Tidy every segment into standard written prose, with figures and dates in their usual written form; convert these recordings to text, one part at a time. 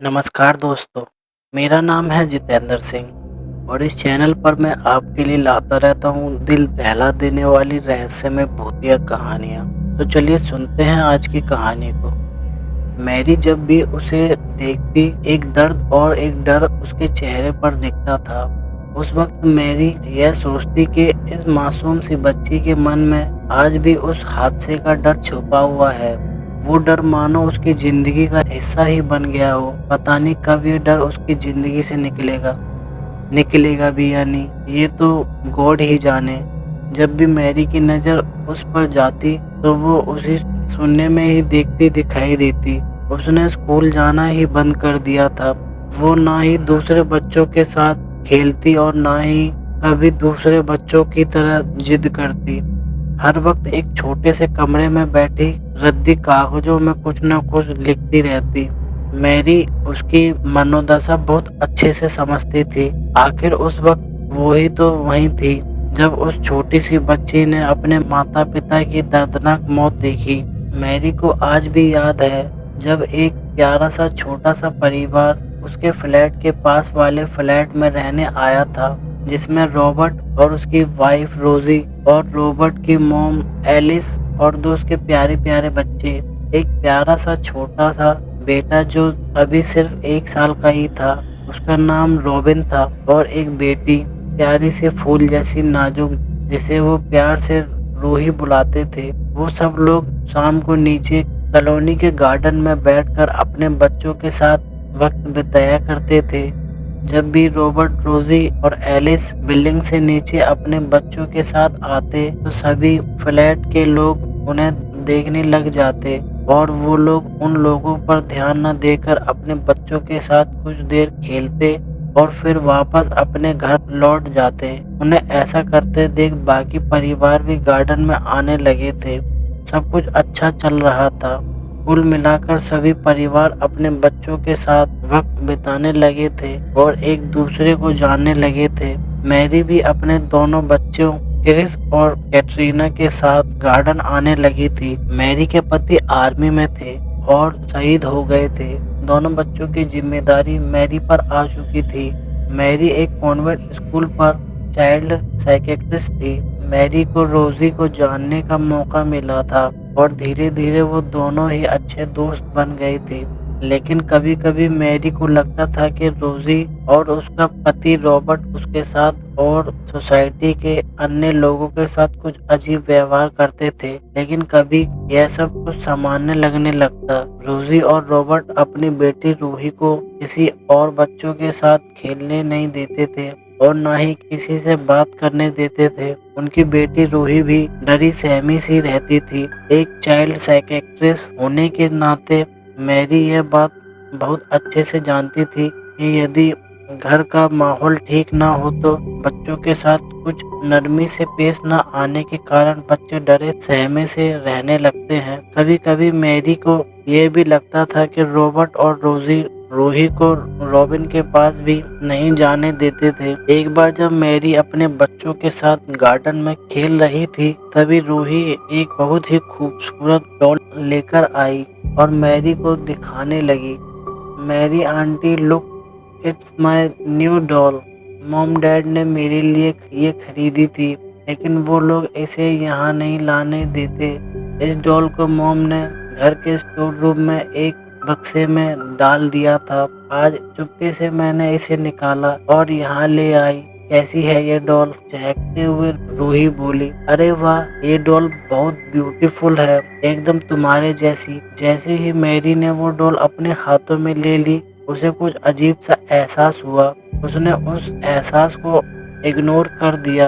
नमस्कार दोस्तों, मेरा नाम है जितेंद्र सिंह और इस चैनल पर मैं आपके लिए लाता रहता हूँ दिल दहला देने वाली रहस्यमय भूतिया कहानियाँ। तो चलिए सुनते हैं आज की कहानी को। मैरी जब भी उसे देखती, एक दर्द और एक डर उसके चेहरे पर दिखता था। उस वक्त मैरी यह सोचती कि इस मासूम सी बच्ची के मन में आज भी उस हादसे का डर छुपा हुआ है। वो डर मानो उसकी जिंदगी का हिस्सा ही बन गया हो। पता नहीं कब ये डर उसकी जिंदगी से निकलेगा भी या नहीं, ये तो गॉड ही जाने। जब भी मैरी की नज़र उस पर जाती तो वो उसी सुनने में ही देखती दिखाई देती। उसने स्कूल जाना ही बंद कर दिया था। वो ना ही दूसरे बच्चों के साथ खेलती और ना ही कभी दूसरे बच्चों की तरह जिद करती। हर वक्त एक छोटे से कमरे में बैठी रद्दी कागजों में कुछ न कुछ लिखती रहती। मैरी उसकी मनोदशा बहुत अच्छे से समझती थी। आखिर उस वक्त वो ही तो वहीं थी जब उस छोटी सी बच्ची ने अपने माता पिता की दर्दनाक मौत देखी। मैरी को आज भी याद है जब एक प्यारा सा छोटा सा परिवार उसके फ्लैट के पास वाले फ्लैट में रहने आया था, जिसमें रॉबर्ट और उसकी वाइफ रोजी और रॉबर्ट की मॉम एलिस और दो उसके प्यारे प्यारे बच्चे। एक प्यारा सा छोटा सा बेटा जो अभी सिर्फ 1 साल का ही था, उसका नाम रॉबिन था, और एक बेटी प्यारी सी फूल जैसी नाजुक, जिसे वो प्यार से रूही बुलाते थे। वो सब लोग शाम को नीचे कॉलोनी के गार्डन में बैठकर अपने बच्चों के साथ वक्त बिताया करते थे। जब भी रॉबर्ट, रोजी और एलिस बिल्डिंग से नीचे अपने बच्चों के साथ आते तो सभी फ्लैट के लोग उन्हें देखने लग जाते और वो लोग उन लोगों पर ध्यान न देकर अपने बच्चों के साथ कुछ देर खेलते और फिर वापस अपने घर लौट जाते। उन्हें ऐसा करते देख बाकी परिवार भी गार्डन में आने लगे थे। सब कुछ अच्छा चल रहा था। कुल मिलाकर सभी परिवार अपने बच्चों के साथ वक्त बिताने लगे थे और एक दूसरे को जानने लगे थे। मैरी भी अपने दोनों बच्चों क्रिस और कैटरीना के साथ गार्डन आने लगी थी। मैरी के पति आर्मी में थे और शहीद हो गए थे। दोनों बच्चों की जिम्मेदारी मैरी पर आ चुकी थी। मैरी एक कॉन्वेंट स्कूल पर चाइल्ड साइकियाट्रिस्ट थी। मैरी को रोजी को जानने का मौका मिला था और धीरे धीरे वो दोनों ही अच्छे दोस्त बन गए थे। लेकिन कभी कभी मैरी को लगता था कि रोजी और उसका पति रॉबर्ट उसके साथ और सोसाइटी के अन्य लोगों के साथ कुछ अजीब व्यवहार करते थे। लेकिन कभी यह सब कुछ सामान्य लगने लगता। रोजी और रॉबर्ट अपनी बेटी रूही को किसी और बच्चों के साथ खेलने नहीं देते थे और ना ही किसी से बात करने देते थे। उनकी बेटी रूही भी डरी सहमी सी रहती थी। एक चाइल्ड साइकियाट्रिस्ट होने के नाते मैरी यह बात बहुत अच्छे से जानती थी कि यदि घर का माहौल ठीक ना हो तो बच्चों के साथ कुछ नरमी से पेश न आने के कारण बच्चे डरे सहमे से रहने लगते हैं। कभी कभी मैरी को यह भी लगता था कि रॉबर्ट और रोजी रूही को रॉबिन के पास भी नहीं जाने देते थे। एक बार जब मैरी अपने बच्चों के साथ गार्डन में खेल रही थी, तभी रूही एक बहुत ही खूबसूरत डॉल लेकर आई और मैरी को दिखाने लगी। Mary aunty, look, it's my new doll. Mom dad ने मेरे लिए ये खरीदी थी, लेकिन वो लोग इसे यहाँ नहीं लाने देते। इस डॉल को मॉम ने घर के स्टोर रूम में एक बक्से में डाल दिया था। आज चुपके से मैंने इसे निकाला और यहाँ ले आई। कैसी है ये डॉल? चहकते हुए रूही बोली। अरे वाह, ये डॉल बहुत ब्यूटीफुल है, एकदम तुम्हारे जैसी। जैसे ही मैरी ने वो डॉल अपने हाथों में ले ली, उसे कुछ अजीब सा एहसास हुआ। उसने उस एहसास को इग्नोर कर दिया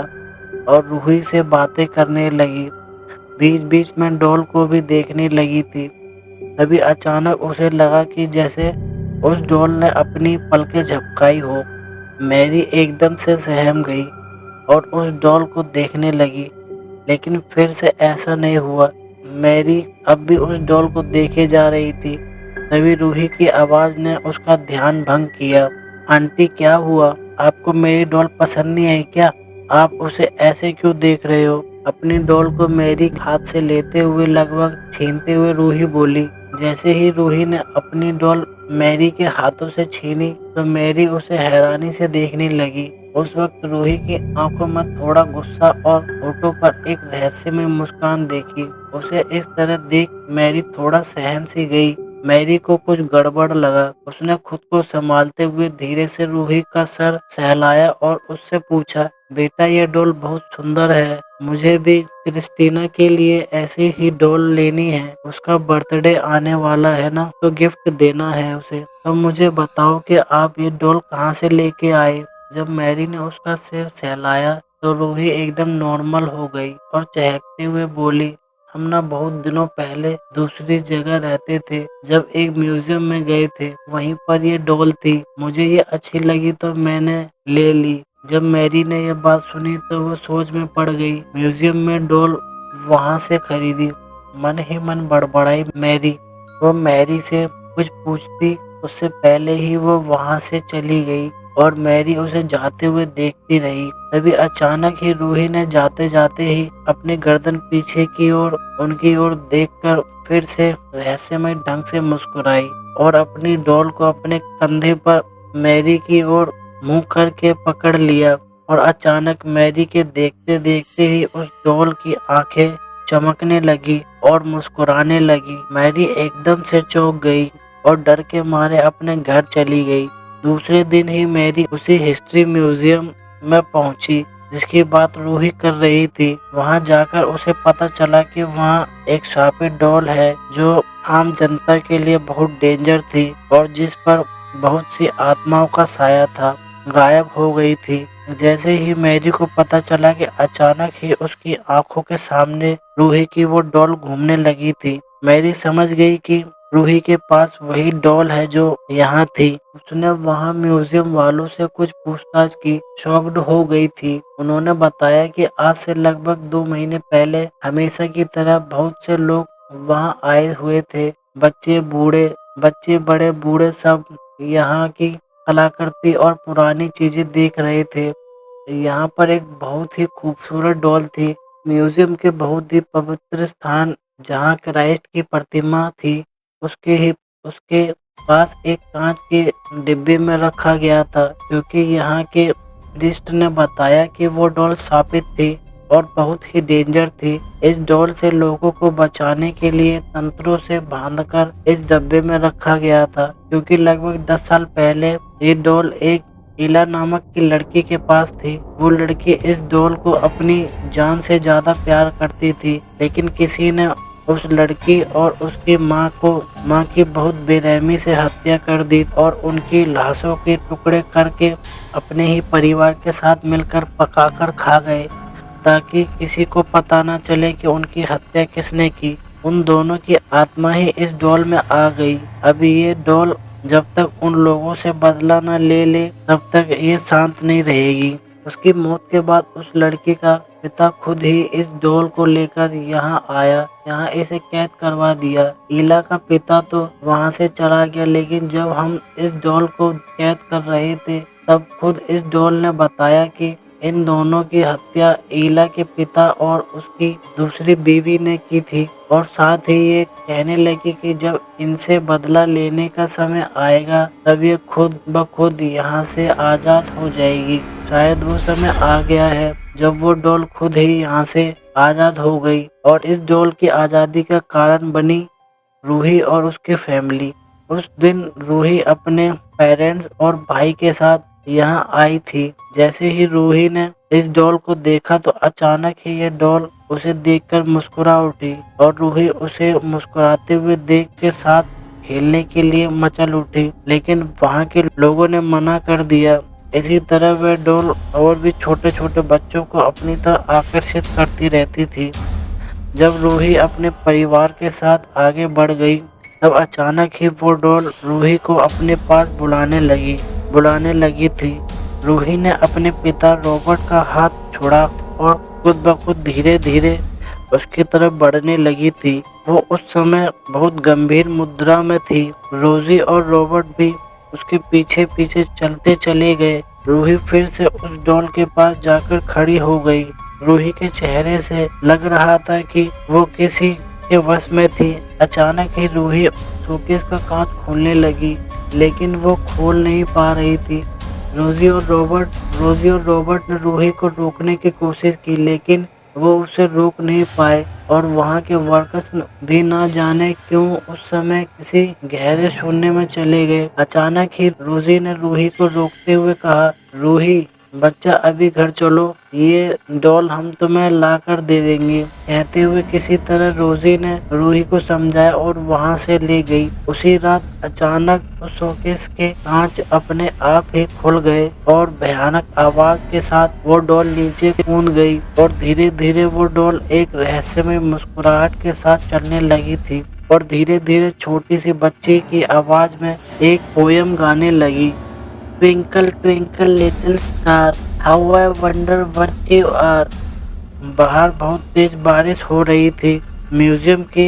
और रूही से बातें करने लगी। बीच बीच में डॉल को भी देखने लगी थी। तभी अचानक उसे लगा कि जैसे उस डॉल ने अपनी पलकें झपकाई हो। मैरी एकदम से सहम गई और उस डॉल को देखने लगी, लेकिन फिर से ऐसा नहीं हुआ। मैरी अब भी उस डॉल को देखे जा रही थी। तभी रूही की आवाज़ ने उसका ध्यान भंग किया। आंटी, क्या हुआ? आपको मेरी डॉल पसंद नहीं आई क्या? आप उसे ऐसे क्यों देख रहे हो? अपनी डॉल को मैरी हाथ से लेते हुए लगभग छीनते हुए रूही बोली। जैसे ही रूही ने अपनी डॉल मैरी के हाथों से छीनी तो मैरी उसे हैरानी से देखने लगी। उस वक्त रूही की आंखों में थोड़ा गुस्सा और होठों पर एक रहस्यमय मुस्कान देखी। उसे इस तरह देख मैरी थोड़ा सहम सी गई। मैरी को कुछ गड़बड़ लगा। उसने खुद को संभालते हुए धीरे से रूही का सर सहलाया और उससे पूछा, बेटा ये डॉल बहुत सुंदर है। मुझे भी क्रिस्टीना के लिए ऐसी ही डॉल लेनी है। उसका बर्थडे आने वाला है ना, तो गिफ्ट देना है उसे। तो मुझे बताओ कि आप ये डॉल कहाँ से लेके आए। जब मैरी ने उसका सिर सहलाया तो रूही एकदम नॉर्मल हो गई और चहकते हुए बोली, हम ना बहुत दिनों पहले दूसरी जगह रहते थे। जब एक म्यूजियम में गए थे, वहीं पर ये डॉल थी। मुझे ये अच्छी लगी तो मैंने ले ली। जब मैरी ने यह बात सुनी तो वो सोच में पड़ गई। म्यूजियम में डॉल वहां से खरीदी। मन ही मन बड़बड़ाई मैरी। वो मैरी से कुछ पूछती उससे पहले ही वो वहां से चली गई और मैरी उसे जाते हुए देखती रही। तभी अचानक ही रूही ने जाते जाते ही अपनी गर्दन पीछे की ओर उनकी ओर देखकर फिर से रहस्यमय ढंग से मुस्कुराई और अपनी डॉल को अपने कंधे पर मैरी की ओर मुंह करके पकड़ लिया। और अचानक मैरी के देखते देखते ही उस डॉल की आंखें चमकने लगी और मुस्कुराने लगी। मैरी एकदम से चौंक गई और डर के मारे अपने घर चली गई। दूसरे दिन ही मैरी उसी हिस्ट्री म्यूजियम में पहुंची जिसकी बात रूही कर रही थी। वहां जाकर उसे पता चला कि वहां एक शापित डॉल है जो आम जनता के लिए बहुत डेंजर थी और जिस पर बहुत सी आत्माओं का साया था, गायब हो गई थी। जैसे ही मैरी को पता चला कि अचानक ही उसकी आंखों के सामने रूही की वो डॉल घूमने लगी थी, मैरी समझ गई कि रूही के पास वही डॉल है जो यहाँ थी। उसने वहाँ म्यूजियम वालों से कुछ पूछताछ की। शॉक्ड हो गई थी। उन्होंने बताया कि आज से लगभग 2 महीने पहले हमेशा की तरह बहुत से लोग वहाँ आए हुए थे। बच्चे बड़े बूढ़े सब यहाँ की कलाकृति और पुरानी चीजें देख रहे थे। यहाँ पर एक बहुत ही खूबसूरत डॉल थी। म्यूजियम के बहुत ही पवित्र स्थान जहाँ क्राइस्ट की प्रतिमा थी, उसके पास एक कांच के डिब्बे में रखा गया था, क्योंकि यहाँ के प्रीस्ट ने बताया कि वो डॉल शापित थी और बहुत ही डेंजर थी। इस डॉल से लोगों को बचाने के लिए तंत्रों से बांधकर इस डब्बे में रखा गया था, क्योंकि लगभग 10 साल पहले ये डॉल एक ईला नामक की लड़की के पास थी। वो लड़की इस डॉल को अपनी जान से ज्यादा प्यार करती थी, लेकिन किसी ने उस लड़की और उसकी माँ की बहुत बेरहमी से हत्या कर दी और उनकी लाशों के टुकड़े करके अपने ही परिवार के साथ मिलकर पकाकर खा गए, ताकि किसी को पता न चले कि उनकी हत्या किसने की। उन दोनों की आत्मा ही इस डॉल में आ गई। अभी ये डॉल जब तक उन लोगों से बदला न ले ले तब तक ये शांत नहीं रहेगी। उसकी मौत के बाद उस लड़की का पिता खुद ही इस डॉल को लेकर यहाँ आया, यहाँ इसे कैद करवा दिया। ईला का पिता तो वहाँ से चला गया, लेकिन जब हम इस डॉल को कैद कर रहे थे तब खुद इस डॉल ने बताया कि इन दोनों की हत्या ईला के पिता और उसकी दूसरी बीवी ने की थी, और साथ ही ये कहने लगी कि जब इनसे बदला लेने का समय आएगा तब ये खुद ब खुद यहाँ से आजाद हो जाएगी। शायद वो समय आ गया है जब वो डॉल खुद ही यहाँ से आजाद हो गई, और इस डॉल की आज़ादी का कारण बनी रूही और उसकी फैमिली। उस दिन रूही अपने पेरेंट्स और भाई के साथ यहाँ आई थी। जैसे ही रूही ने इस डॉल को देखा तो अचानक ही ये डॉल उसे देखकर मुस्कुरा उठी और रूही उसे मुस्कुराते हुए देख के साथ खेलने के लिए मचल उठी, लेकिन वहाँ के लोगों ने मना कर दिया। इसी तरह वह डॉल और भी छोटे छोटे बच्चों को अपनी तरफ आकर्षित करती रहती थी। जब रूही अपने परिवार के साथ आगे बढ़ गई तब अचानक ही वो डॉल रूही को अपने पास बुलाने लगी थी। रूही ने अपने पिता रॉबर्ट का हाथ छोड़ा और खुद ब खुद धीरे धीरे उसकी तरफ बढ़ने लगी थी। वो उस समय बहुत गंभीर मुद्रा में थी। रोजी और रॉबर्ट भी उसके पीछे पीछे चलते चले गए। रूही फिर से उस डॉल के पास जाकर खड़ी हो गई। रूही के चेहरे से लग रहा था कि वो किसी उसके वश में थी। अचानक ही रूही शोकेस का कांच खोलने लगी, लेकिन वो खोल नहीं पा रही थी। रोजी और रॉबर्ट ने रूही को रोकने की कोशिश की, लेकिन वो उसे रोक नहीं पाए और वहाँ के वर्कर्स भी ना जाने क्यों उस समय किसी गहरे शून्य में चले गए। अचानक ही रोजी ने रूही को रोकते हुए कहा, रूही बच्चा अभी घर चलो, ये डॉल हम तुम्हें ला कर दे देंगे। कहते हुए किसी तरह रोजी ने रूही को समझाया और वहां से ले गई। उसी रात अचानक उस शोकेस के कांच अपने आप ही खुल गए और भयानक आवाज के साथ वो डॉल नीचे कूद गई और धीरे धीरे वो डॉल एक रहस्यमय मुस्कुराहट के साथ चलने लगी थी और धीरे धीरे छोटी सी बच्ची की आवाज में एक पोयम गाने लगी। Twinkle twinkle little star, how I wonder what you are. बाहर बहुत तेज बारिश हो रही थी। म्यूजियम के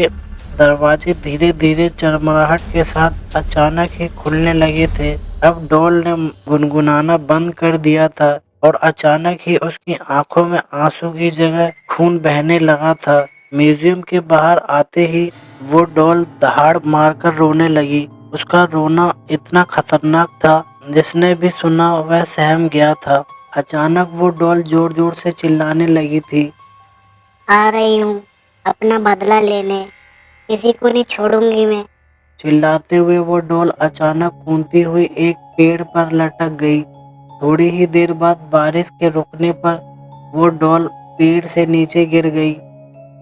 दरवाजे धीरे धीरे चरमराहट के साथ अचानक ही खुलने लगे थे। अब डॉल ने गुनगुनाना बंद कर दिया था और अचानक ही उसकी आंखों में आंसू की जगह खून बहने लगा था। म्यूजियम के बाहर आते ही वो डॉल दहाड़ मारकर रोने लगी। उसका रोना इतना खतरनाक था, जिसने भी सुना वह सहम गया था। अचानक वो डॉल जोर जोर से चिल्लाने लगी थी, आ रही हूँ अपना बदला लेने, किसी को नहीं छोड़ूंगी मैं। चिल्लाते हुए वो डॉल अचानक कूदती हुई एक पेड़ पर लटक गई। थोड़ी ही देर बाद बारिश के रुकने पर वो डॉल पेड़ से नीचे गिर गई।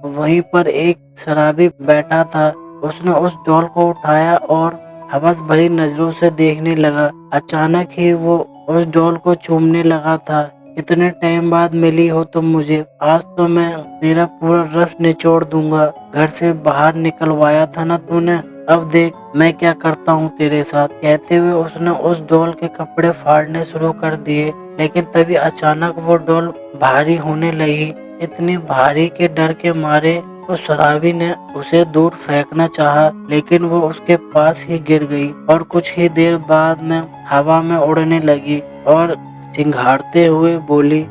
वहीं पर एक शराबी बैठा था। उसने उस डॉल को उठाया और हवस भरी नजरों से देखने लगा। अचानक ही वो उस डॉल को चूमने लगा था। कितने टाइम बाद मिली हो तुम मुझे, आज तो मैं तेरा पूरा रस निचोड़ दूंगा। घर से बाहर निकलवाया था ना तूने, अब देख मैं क्या करता हूँ तेरे साथ। कहते हुए उसने उस डॉल के कपड़े फाड़ने शुरू कर दिए, लेकिन तभी अचानक वो डॉल भारी होने लगी। इतनी भारी के डर के मारे उस शराबी ने उसे दूर फेंकना चाहा, लेकिन वो उसके पास ही गिर गई और कुछ ही देर बाद में हवा में उड़ने लगी और चिंघाड़ते हुए बोली,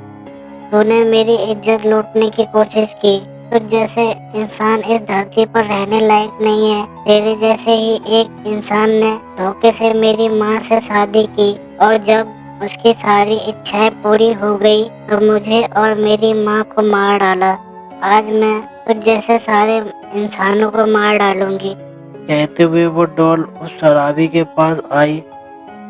तूने मेरी इज्जत लूटने की कोशिश की। तुझ जैसे इंसान इस धरती पर रहने लायक नहीं है। तेरे जैसे ही एक इंसान ने धोखे से मेरी माँ से शादी की और जब उसकी सारी इच्छाएं पूरी हो गई तो मुझे और मेरी माँ को मार डाला। आज मैं तुझ जैसे सारे इंसानों को मार डालूंगी। कहते हुए वो डॉल उस शराबी के पास आई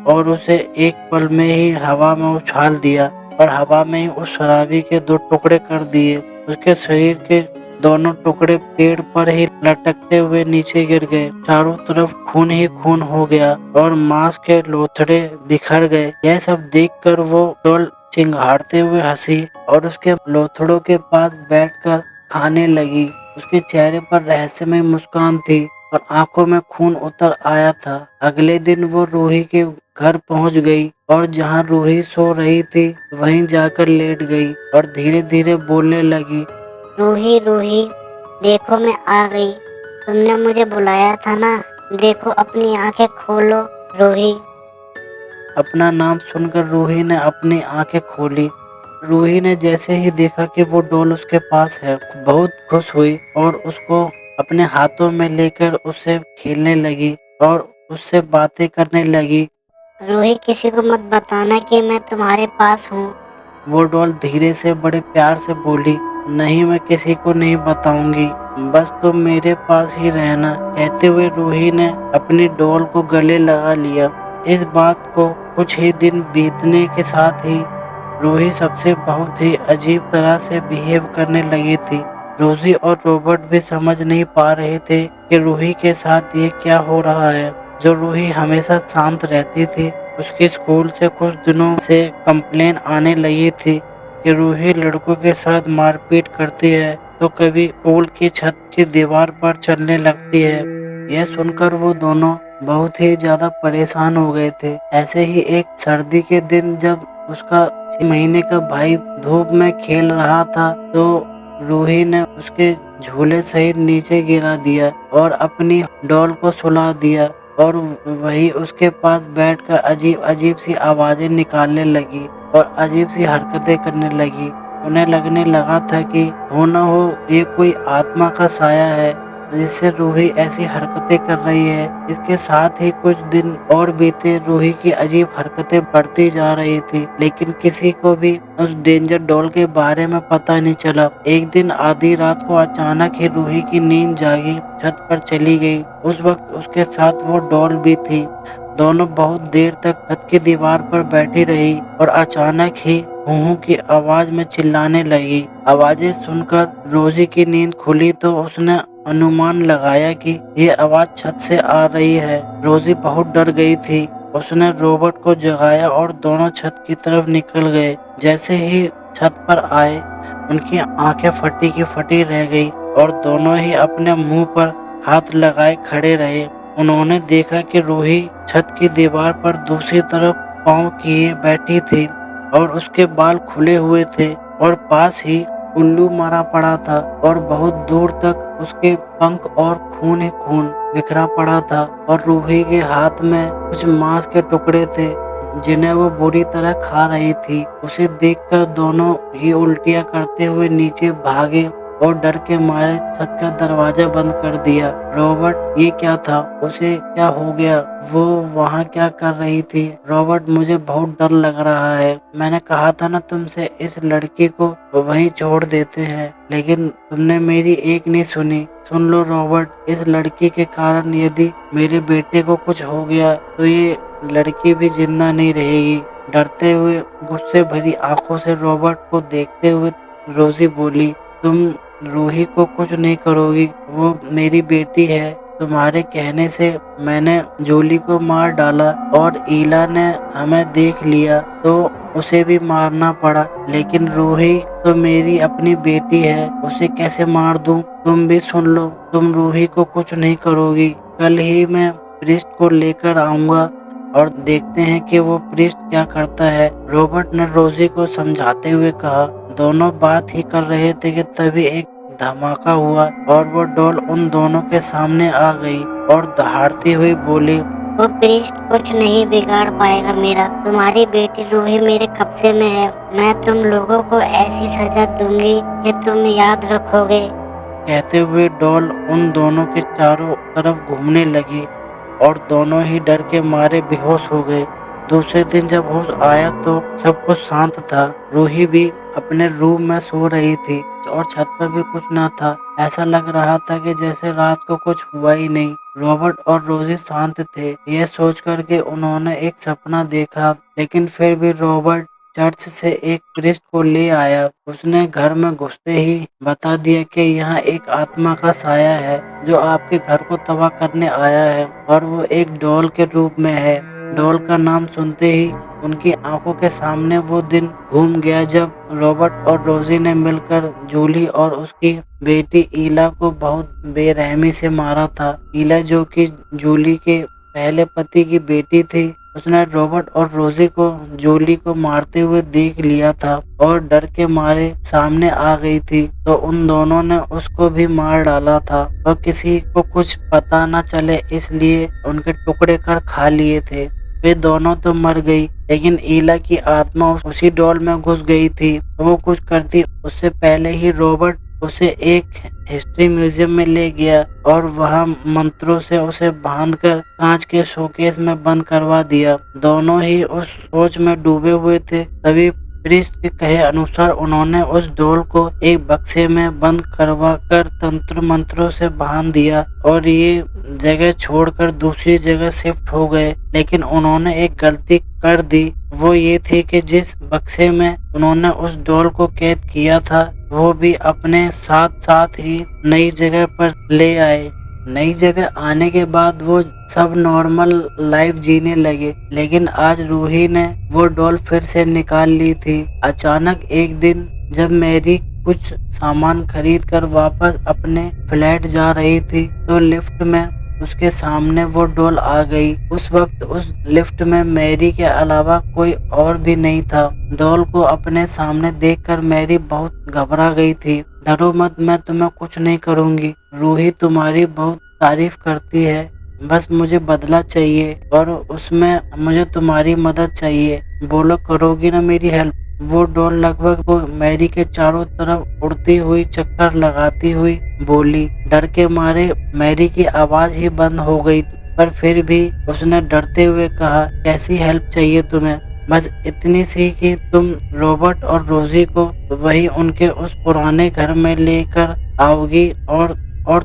और उसे एक पल में ही हवा में उछाल दिया और हवा में ही उस शराबी के दो टुकड़े कर दिए। उसके शरीर के दोनों टुकड़े पेड़ पर ही लटकते हुए नीचे गिर गए। चारों तरफ खून ही खून हो गया और मांस के लोथड़े बिखर गए। यह सब देखकर वो डॉल चिंघाड़ते हुए हंसी और उसके लोथड़ों के पास बैठकर खाने लगी। उसके चेहरे पर रहस्यमय मुस्कान थी और आंखों में खून उतर आया था। अगले दिन वो रूही के घर पहुंच गई और जहां रूही सो रही थी वहीं जाकर लेट गई और धीरे धीरे बोलने लगी, रूही रूही, देखो मैं आ गई। तुमने मुझे बुलाया था ना, देखो अपनी आंखें खोलो रूही। अपना नाम सुनकर रूही ने अपनी आंखें खोली। रूही ने जैसे ही देखा कि वो डॉल उसके पास है, बहुत खुश हुई और उसको अपने हाथों में लेकर उससे खेलने लगी और उससे बातें करने लगी। रूही, किसी को मत बताना कि मैं तुम्हारे पास हूँ। वो डॉल धीरे से बड़े प्यार से बोली, नहीं मैं किसी को नहीं बताऊंगी, बस तुम मेरे पास ही रहना। कहते हुए रूही ने अपनी डॉल को गले लगा लिया। इस बात को कुछ ही दिन बीतने के साथ ही रूही सबसे बहुत ही अजीब तरह से बिहेव करने लगी थी। रोजी और रॉबर्ट भी समझ नहीं पा रहे थे कि रूही के साथ ये क्या हो रहा है। जो रूही हमेशा शांत रहती थी, उसके स्कूल से कुछ दिनों से कंप्लेन आने लगी थी कि रूही लड़कों के साथ मारपीट करती है तो कभी स्कूल की छत की दीवार पर चढ़ने लगती है। यह सुनकर वो दोनों बहुत ही ज्यादा परेशान हो गए थे। ऐसे ही एक सर्दी के दिन जब उसका 6 महीने का भाई धूप में खेल रहा था तो रूही ने उसके झूले सहित नीचे गिरा दिया और अपनी डॉल को सुला दिया और वही उसके पास बैठकर अजीब अजीब सी आवाजें निकालने लगी और अजीब सी हरकतें करने लगी। उन्हें लगने लगा था कि हो न हो ये कोई आत्मा का साया है जिससे रूही ऐसी हरकतें कर रही है। इसके साथ ही कुछ दिन और बीते, रूही की अजीब हरकतें बढ़ती जा रही थी, लेकिन किसी को भी उस डेंजर डॉल के बारे में पता नहीं चला। एक दिन आधी रात को अचानक ही रूही की नींद जागी छत पर चली गई। उस वक्त उसके साथ वो डॉल भी थी। दोनों बहुत देर तक छत की दीवार पर बैठी रही और अचानक ही हूँ की आवाज में चिल्लाने लगी। आवाजें सुनकर रोजी की नींद खुली तो उसने अनुमान लगाया कि ये आवाज छत से आ रही है। रोजी बहुत डर गई थी। उसने रॉबर्ट को जगाया और दोनों छत की तरफ निकल गए। जैसे ही छत पर आए, उनकी आंखें फटी की फटी रह गई और दोनों ही अपने मुंह पर हाथ लगाए खड़े रहे। उन्होंने देखा कि रूही छत की दीवार पर दूसरी तरफ पांव किए बैठी थी और उसके बाल खुले हुए थे और पास ही उल्लू मरा पड़ा था और बहुत दूर तक उसके पंख और खून ही खून बिखरा पड़ा था और रूही के हाथ में कुछ मांस के टुकड़े थे जिन्हें वो बुरी तरह खा रही थी। उसे देखकर दोनों ही उल्टियां करते हुए नीचे भागे और डर के मारे छत का दरवाजा बंद कर दिया। रॉबर्ट, ये क्या था? उसे क्या हो गया? वो वहाँ क्या कर रही थी? रॉबर्ट, मुझे बहुत डर लग रहा है। मैंने कहा था ना तुमसे, इस लड़की को वहीं छोड़ देते हैं, लेकिन तुमने मेरी एक नहीं सुनी। सुन लो रॉबर्ट, इस लड़की के कारण यदि मेरे बेटे को कुछ हो गया तो ये लड़की भी जिंदा नहीं रहेगी। डरते हुए गुस्से भरी आंखों से रॉबर्ट को देखते हुए रोजी बोली, तुम रूही को कुछ नहीं करोगी, वो मेरी बेटी है। तुम्हारे कहने से मैंने जूली को मार डाला और ईला ने हमें देख लिया तो उसे भी मारना पड़ा, लेकिन रूही तो मेरी अपनी बेटी है, उसे कैसे मार दूं? तुम भी सुन लो, तुम रूही को कुछ नहीं करोगी। कल ही मैं प्रीस्ट को लेकर आऊंगा और देखते हैं कि वो प्रीस्ट क्या करता है। रॉबर्ट ने रोजी को समझाते हुए कहा। दोनों बात ही कर रहे थे कि तभी एक धमाका हुआ और वो डॉल उन दोनों के सामने आ गई और दहाड़ती हुई बोली, वो प्रीस्ट कुछ नहीं बिगाड़ पाएगा मेरा। तुम्हारी बेटी रूही मेरे कब्जे में है। मैं तुम लोगों को ऐसी सजा दूंगी कि तुम याद रखोगे। कहते हुए डॉल उन दोनों के चारों तरफ घूमने लगी और दोनों ही डर के मारे बेहोश हो गए। दूसरे दिन जब होश आया तो सब कुछ शांत था। रूही भी अपने रूम में सो रही थी और छत पर भी कुछ न था। ऐसा लग रहा था कि जैसे रात को कुछ हुआ ही नहीं। रॉबर्ट और रोजी शांत थे। यह सोचकर कि उन्होंने एक सपना देखा, लेकिन फिर भी रॉबर्ट चर्च से एक प्रीस्ट को ले आया। उसने घर में घुसते ही बता दिया कि यहाँ एक आत्मा का साया है जो आपके घर को तबाह करने आया है और वो एक डॉल के रूप में है। डॉल का नाम सुनते ही उनकी आंखों के सामने वो दिन घूम गया जब रॉबर्ट और रोजी ने मिलकर जूली और उसकी बेटी ईला को बहुत बेरहमी से मारा था। ईला, जो कि जूली के पहले पति की बेटी थी, उसने रॉबर्ट और रोजी को जूली को मारते हुए देख लिया था और डर के मारे सामने आ गई थी, तो उन दोनों ने उसको भी मार डाला था और किसी को कुछ पता न चले इसलिए उनके टुकड़े कर खा लिए थे। वे दोनों तो मर गई, लेकिन ईला की आत्मा उसी डॉल में घुस गई थी। वो कुछ करती उससे पहले ही रॉबर्ट उसे एक हिस्ट्री म्यूजियम में ले गया और वहां मंत्रों से उसे बांधकर कांच के शोकेस में बंद करवा दिया। दोनों ही उस सोच में डूबे हुए थे। तभी प्रीस्ट के कहे अनुसार उन्होंने उस डॉल को एक बक्से में बंद करवा कर तंत्र मंत्रों से बांध दिया और ये जगह छोड़कर दूसरी जगह शिफ्ट हो गए। लेकिन उन्होंने एक गलती कर दी। वो ये थी कि जिस बक्से में उन्होंने उस डॉल को कैद किया था वो भी अपने साथ साथ ही नई जगह पर ले आए। नई जगह आने के बाद वो सब नॉर्मल लाइफ जीने लगे, लेकिन आज रूही ने वो डॉल फिर से निकाल ली थी। अचानक एक दिन जब मैरी कुछ सामान खरीद कर वापस अपने फ्लैट जा रही थी तो लिफ्ट में उसके सामने वो डॉल आ गई। उस वक्त उस लिफ्ट में मैरी के अलावा कोई और भी नहीं था। डॉल को अपने सामने देखकर मैरी बहुत घबरा गई थी। डरो मत, मैं तुम्हें कुछ नहीं करूंगी। रूही तुम्हारी बहुत तारीफ करती है, बस मुझे बदला चाहिए और उसमें मुझे तुम्हारी मदद चाहिए। बोलो, करोगी ना मेरी हेल्प? वो डॉल लगभग वो मैरी के चारों तरफ उड़ती हुई चक्कर लगाती हुई बोली। डर के मारे मैरी की आवाज ही बंद हो गई, पर फिर भी उसने डरते हुए कहा, कैसी हेल्प चाहिए तुम्हें? बस इतनी सी कि तुम रॉबर्ट और रोजी को वही उनके उस पुराने घर में लेकर आओगी और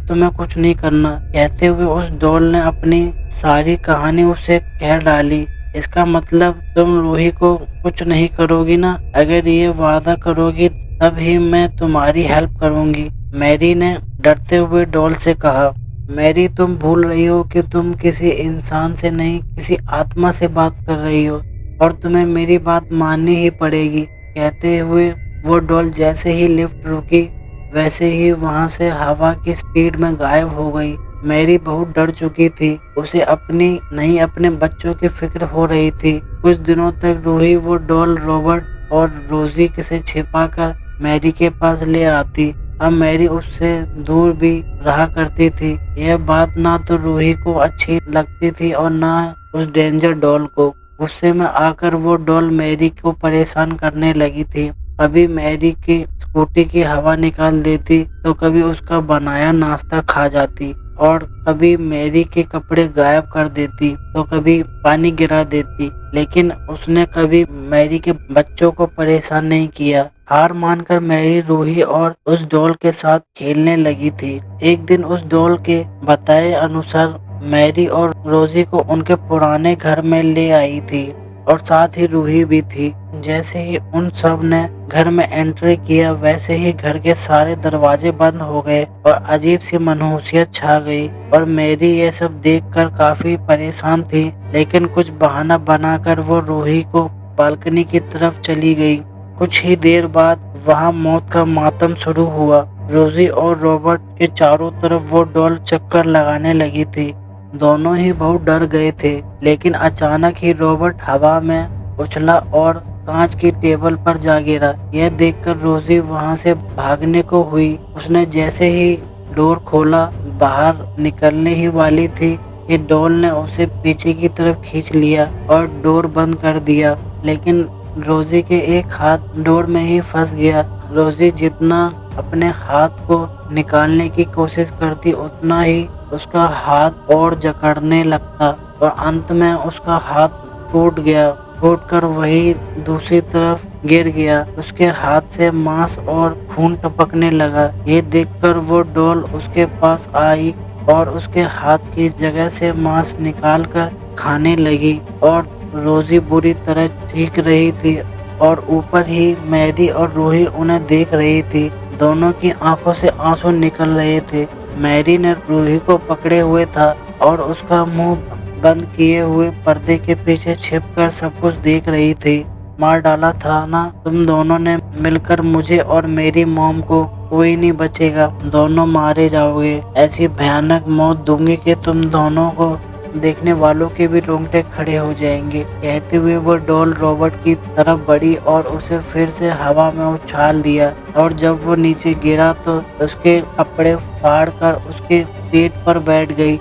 तुम्हें कुछ नहीं करना। कहते हुए उस डॉल ने अपनी सारी कहानी उसे कह डाली। इसका मतलब तुम रूही को कुछ नहीं करोगी ना? अगर ये वादा करोगी तब ही मैं तुम्हारी हेल्प करूंगी, मैरी ने डरते हुए डॉल से कहा। मैरी, तुम भूल रही हो कि तुम किसी इंसान से नहीं, किसी आत्मा से बात कर रही हो और तुम्हें मेरी बात माननी ही पड़ेगी। कहते हुए वो डॉल जैसे ही लिफ्ट रुकी वैसे ही वहां से हवा की स्पीड में गायब हो गई। मैरी बहुत डर चुकी थी। उसे अपनी नहीं अपने बच्चों की फिक्र हो रही थी। कुछ दिनों तक रूही वो डॉल रॉबर्ट और रोजी से छिपाकर मैरी के पास ले आती। अब मैरी उससे दूर भी रहा करती थी। यह बात ना तो रूही को अच्छी लगती थी और ना उस डेंजर डॉल को। गुस्से में आकर वो डॉल मैरी को परेशान करने लगी थी। कभी मैरी की स्कूटी की हवा निकाल देती तो कभी उसका बनाया नाश्ता खा जाती और कभी मैरी के कपड़े गायब कर देती तो कभी पानी गिरा देती। लेकिन उसने कभी मैरी के बच्चों को परेशान नहीं किया। हार मानकर मैरी रूही और उस डॉल के साथ खेलने लगी थी। एक दिन उस डॉल के बताए अनुसार मैरी और रोजी को उनके पुराने घर में ले आई थी और साथ ही रूही भी थी। जैसे ही उन सब ने घर में एंट्री किया वैसे ही घर के सारे दरवाजे बंद हो गए और अजीब सी मनहूसियत छा गई और मैरी ये सब देखकर काफी परेशान थी। लेकिन कुछ बहाना बनाकर वो रूही को बालकनी की तरफ चली गई। कुछ ही देर बाद वहां मौत का मातम शुरू हुआ। रोजी और रॉबर्ट के चारों तरफ वो डॉल चक्कर लगाने लगी थी। दोनों ही बहुत डर गए थे। लेकिन अचानक ही रॉबर्ट हवा में उछला और कांच की टेबल पर जा गिरा। यह देखकर रोजी वहां से भागने को हुई। उसने जैसे ही डोर खोला, बाहर निकलने ही वाली थी कि डॉल ने उसे पीछे की तरफ खींच लिया और डोर बंद कर दिया। लेकिन रोजी के एक हाथ डोर में ही फंस गया। रोजी जितना अपने हाथ को निकालने की कोशिश करती उतना ही उसका हाथ और जकड़ने लगता और अंत में उसका हाथ टूट गया। टूटकर वही दूसरी तरफ गिर गया। उसके हाथ से मांस और खून टपकने लगा। ये देखकर वो डॉल उसके पास आई और उसके हाथ की जगह से मांस निकालकर खाने लगी और रोजी बुरी तरह चीख रही थी और ऊपर ही मैरी और रूही उन्हें देख रही थी। दोनों की आंखों से आंसू निकल रहे थे। मैरी ने रूही को पकड़े हुए था और उसका मुंह बंद किए हुए पर्दे के पीछे छिपकर सब कुछ देख रही थी। मार डाला था ना तुम दोनों ने मिलकर मुझे और मेरी मॉम को, कोई नहीं बचेगा, दोनों मारे जाओगे। ऐसी भयानक मौत दूंगी कि तुम दोनों को देखने वालों के भी रोंगटे खड़े हो जाएंगे। कहते हुए वो डॉल रॉबर्ट की तरफ बढ़ी और उसे फिर से हवा में उछाल दिया और जब वो नीचे गिरा तो उसके कपड़े फाड़कर उसके पेट पर बैठ गई।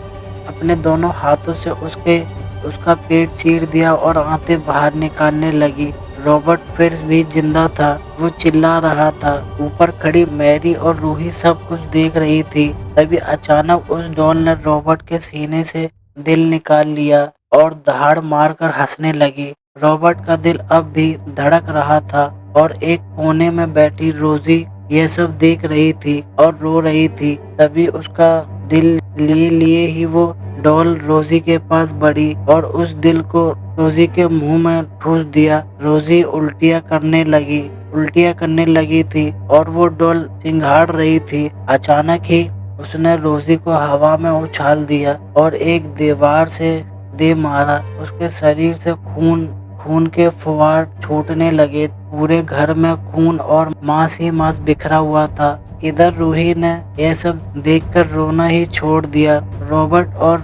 अपने दोनों हाथों से उसका पेट चीर दिया और आंतें बाहर निकालने लगी। रॉबर्ट फिर भी जिंदा था। वो चिल्ला रहा था। ऊपर खड़ी मैरी और रूही सब कुछ देख रही थी। तभी अचानक उस डॉल ने रॉबर्ट के सीने से दिल निकाल लिया और दहाड़ मारकर हंसने लगी। रॉबर्ट का दिल अब भी धड़क रहा था और एक कोने में बैठी रोजी यह सब देख रही थी और रो रही थी। तभी उसका दिल लिए ही वो डॉल रोजी के पास बढ़ी और उस दिल को रोजी के मुंह में ठूस दिया। रोजी उल्टियां करने लगी थी और वो डॉल चिंघाड़ रही थी। अचानक ही उसने रोजी को हवा में उछाल दिया और एक दीवार से दे मारा। उसके शरीर से खून के फुवार छूटने लगे। पूरे घर में खून और मांस ही मांस बिखरा हुआ था। इधर रूही ने यह सब देखकर रोना ही छोड़ दिया। रॉबर्ट और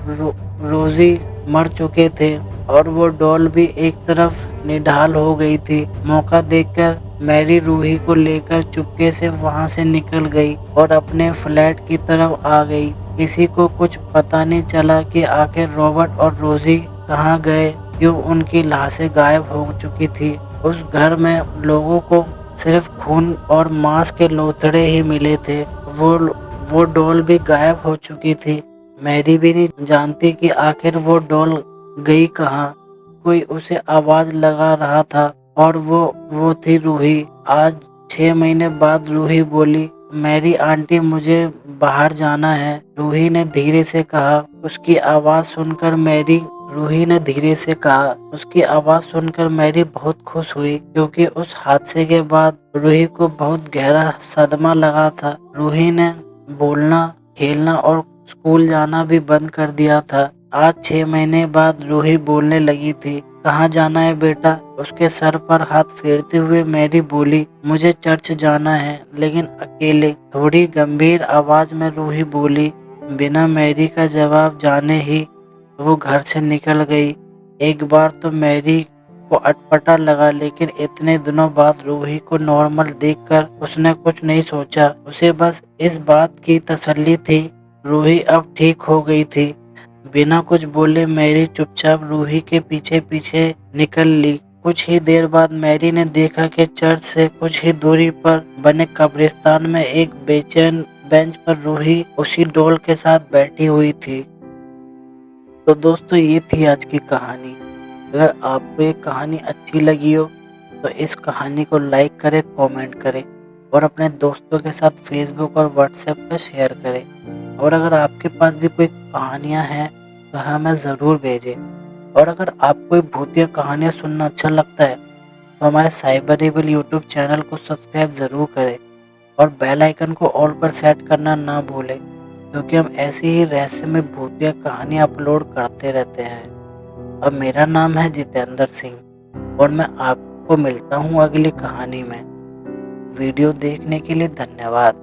रोजी मर चुके थे और वो डॉल भी एक तरफ निढाल हो गई थी। मौका देखकर मैरी रूही को लेकर चुपके से वहां से निकल गई और अपने फ्लैट की तरफ आ गई। किसी को कुछ पता नहीं चला कि आखिर रॉबर्ट और रोजी कहाँ गए, क्यों उनकी लाशें गायब हो चुकी थी। उस घर में लोगों को सिर्फ खून और मांस के लोथड़े ही मिले थे। वो डॉल भी गायब हो चुकी थी। मैरी भी नहीं जानती कि आखिर वो डॉल गई कहाँ। कोई उसे आवाज लगा रहा था और वो थी रूही। आज 6 महीने बाद रूही बोली, मैरी आंटी मुझे बाहर जाना है। रूही ने धीरे से कहा। रूही ने धीरे से कहा। उसकी आवाज सुनकर मैरी बहुत खुश हुई क्योंकि उस हादसे के बाद रूही को बहुत गहरा सदमा लगा था। रूही ने बोलना, खेलना और स्कूल जाना भी बंद कर दिया था। आज 6 महीने बाद रूही बोलने लगी थी। कहाँ जाना है बेटा? उसके सर पर हाथ फेरते हुए मैरी बोली, मुझे चर्च जाना है, लेकिन अकेले। थोड़ी गंभीर आवाज में रूही बोली। बिना मैरी का जवाब जाने ही वो घर से निकल गई। एक बार तो मैरी को अटपटा लगा, लेकिन इतने दिनों बाद रूही को नॉर्मल देखकर उसने कुछ नहीं सोचा। उसे बस इस बात की तसल्ली थी, रूही अब ठीक हो गई थी। बिना कुछ बोले मैरी चुपचाप रूही के पीछे पीछे निकल ली। कुछ ही देर बाद मैरी ने देखा कि चर्च से कुछ ही दूरी पर बने कब्रिस्तान में एक बेचैन बेंच पर रूही उसी डॉल के साथ बैठी हुई थी। तो दोस्तों, ये थी आज की कहानी। अगर आपको ये कहानी अच्छी लगी हो तो इस कहानी को लाइक करें, कमेंट करें और अपने दोस्तों के साथ फेसबुक और व्हाट्सएप पर शेयर करें। और अगर आपके पास भी कोई कहानियाँ हैं तो हमें ज़रूर भेजें। और अगर आपको भूतिया कहानियाँ सुनना अच्छा लगता है तो हमारे साइबरेबल यूट्यूब चैनल को सब्सक्राइब ज़रूर करें और बेल आइकन को ऑल पर सेट करना ना भूलें, क्योंकि हम ऐसी ही रहस्यमय भूतिया कहानियाँ अपलोड करते रहते हैं। और मेरा नाम है जितेंद्र सिंह और मैं आपको मिलता हूँ अगली कहानी में। वीडियो देखने के लिए धन्यवाद।